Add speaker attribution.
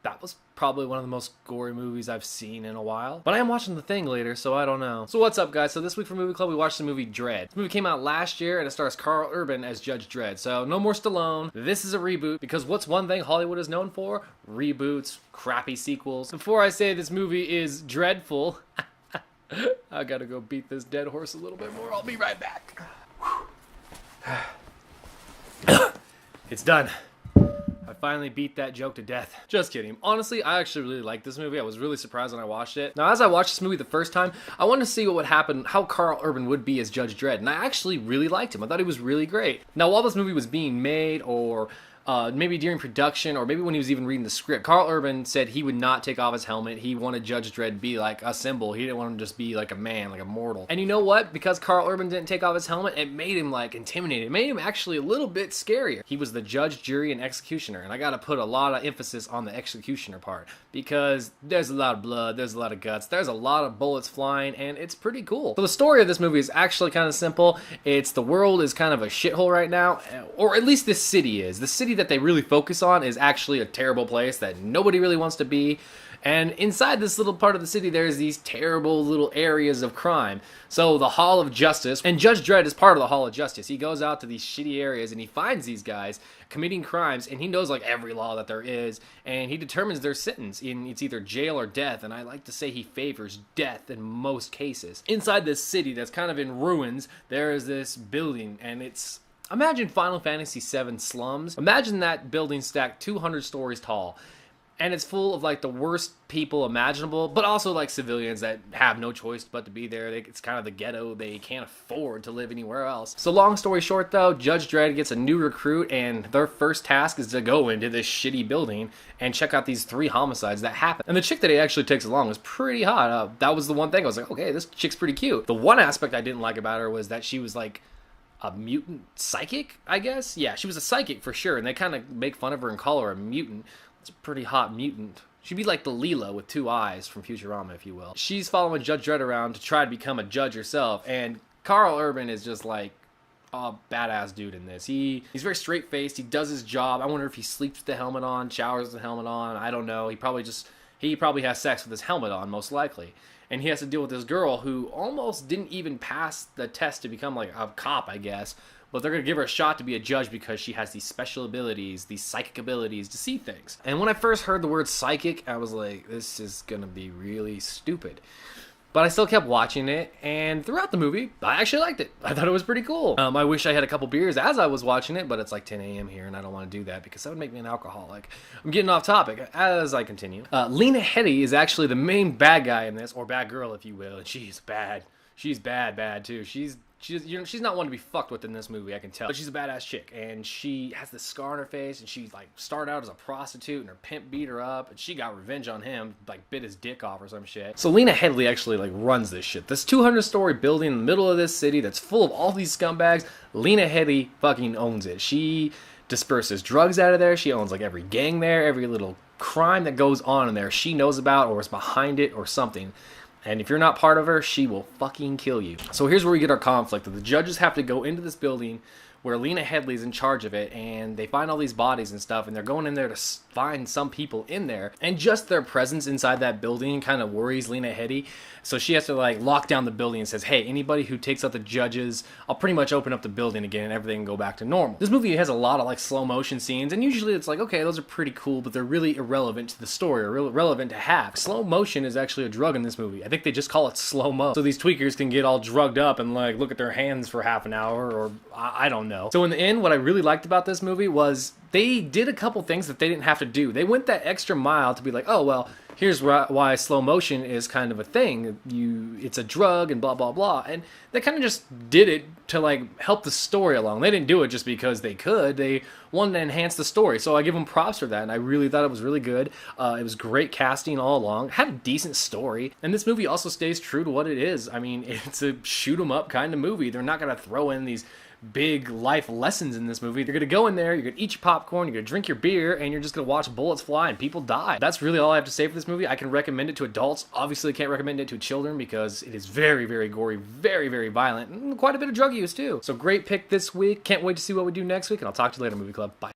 Speaker 1: that was probably one of the most gory movies I've seen in a while. But I am watching The Thing later, so I don't know. So what's up, guys? So this week for Movie Club, we watched the movie Dredd. This movie came out last year, and it stars Karl Urban as Judge Dredd. So no more Stallone. This is a reboot, because what's one thing Hollywood is known for? Reboots, crappy sequels. Before I say this movie is dreadful, I gotta go beat this dead horse a little bit more. I'll be right back. It's done. I finally beat that joke to death. Just kidding. Honestly, I actually really liked this movie. I was really surprised when I watched it. Now, as I watched this movie the first time, I wanted to see what would happen, how Karl Urban would be as Judge Dredd, and I actually really liked him. I thought he was really great. Now, while this movie was being made, or maybe during production, or maybe when he was even reading the script, Karl Urban said he would not take off his helmet. He wanted Judge Dredd to be like a symbol. He didn't want him to just be like a man, like a mortal. And you know what? Because Karl Urban didn't take off his helmet, it made him like intimidated. It made him actually a little bit scarier. He was the judge, jury, and executioner. And I gotta put a lot of emphasis on the executioner part, because there's a lot of blood, there's a lot of guts, there's a lot of bullets flying, and it's pretty cool. So the story of this movie is actually kind of simple. It's the world is kind of a shithole right now, or at least this city is. The city that they really focus on is actually a terrible place that nobody really wants to be. And inside this little part of the city, there's these terrible little areas of crime. So the Hall of Justice, and Judge Dredd is part of the Hall of Justice. He goes out to these shitty areas and he finds these guys committing crimes, and he knows like every law that there is, and he determines their sentence. It's either jail or death, and I like to say he favors death in most cases. Inside this city that's kind of in ruins, there is this building, and it's... Imagine Final Fantasy VII slums. Imagine that building stacked 200 stories tall. And it's full of like the worst people imaginable, but also like civilians that have no choice but to be there. It's kind of the ghetto. They can't afford to live anywhere else. So long story short though, Judge Dredd gets a new recruit, and their first task is to go into this shitty building and check out these 3 homicides that happen. And the chick that he actually takes along was pretty hot. That was the one thing I was like, okay, this chick's pretty cute. The one aspect I didn't like about her was that she was like a mutant psychic, I guess? Yeah, she was a psychic for sure, and they kind of make fun of her and call her a mutant. It's a pretty hot mutant. She'd be like the Leela with 2 eyes from Futurama, if you will. She's following Judge Dredd around to try to become a judge herself, and Karl Urban is just like a badass dude in this. He's very straight-faced, he does his job. I wonder if he sleeps with the helmet on, showers with the helmet on, I don't know. He probably has sex with his helmet on, most likely. And he has to deal with this girl who almost didn't even pass the test to become like a cop, I guess. But they're going to give her a shot to be a judge because she has these special abilities, these psychic abilities to see things. And when I first heard the word psychic, I was like, this is going to be really stupid. But I still kept watching it, and throughout the movie, I actually liked it. I thought it was pretty cool. I wish I had a couple beers as I was watching it, but it's like 10 a.m. here, and I don't want to do that because that would make me an alcoholic. I'm getting off topic as I continue. Lena Headey is actually the main bad guy in this, or bad girl, if you will, and she's bad. She's bad too. She's not one to be fucked with in this movie, I can tell. But she's a badass chick, and she has this scar on her face, and she like started out as a prostitute, and her pimp beat her up, and she got revenge on him, like bit his dick off or some shit. So Lena Headey actually like runs this shit. This 200-story building in the middle of this city that's full of all these scumbags, Lena Headey fucking owns it. She disperses drugs out of there. She owns like every gang there, every little crime that goes on in there she knows about or is behind it or something. And if you're not part of her, she will fucking kill you. So here's where we get our conflict. The judges have to go into this building where Lena Headey's in charge of it, and they find all these bodies and stuff, and they're going in there to find some people in there. And just their presence inside that building kind of worries Lena Headey. So she has to like lock down the building and says, hey, anybody who takes out the judges, I'll pretty much open up the building again and everything can go back to normal. This movie has a lot of like slow motion scenes, and usually it's like, okay, those are pretty cool, but they're really irrelevant to the story, or relevant to have. Slow motion is actually a drug in this movie. I think they just call it slow-mo. So these tweakers can get all drugged up and like look at their hands for half an hour, or I don't know. So in the end, what I really liked about this movie was they did a couple things that they didn't have to do. They went that extra mile to be like, oh, well, here's why slow motion is kind of a thing. It's a drug and blah, blah, blah. And they kind of just did it to like help the story along. They didn't do it just because they could. They wanted to enhance the story. So I give them props for that. And I really thought it was really good. It was great casting all along. Had a decent story. And this movie also stays true to what it is. I mean, it's a shoot 'em up kind of movie. They're not going to throw in these big life lessons in this movie. You're gonna go in there, you're gonna eat your popcorn, you're gonna drink your beer, and you're just gonna watch bullets fly and people die. That's really all I have to say for this movie. I can recommend it to adults. Obviously, can't recommend it to children because it is very, very gory, very, very violent, and quite a bit of drug use too. So great pick this week. Can't wait to see what we do next week, and I'll talk to you later, Movie Club. Bye.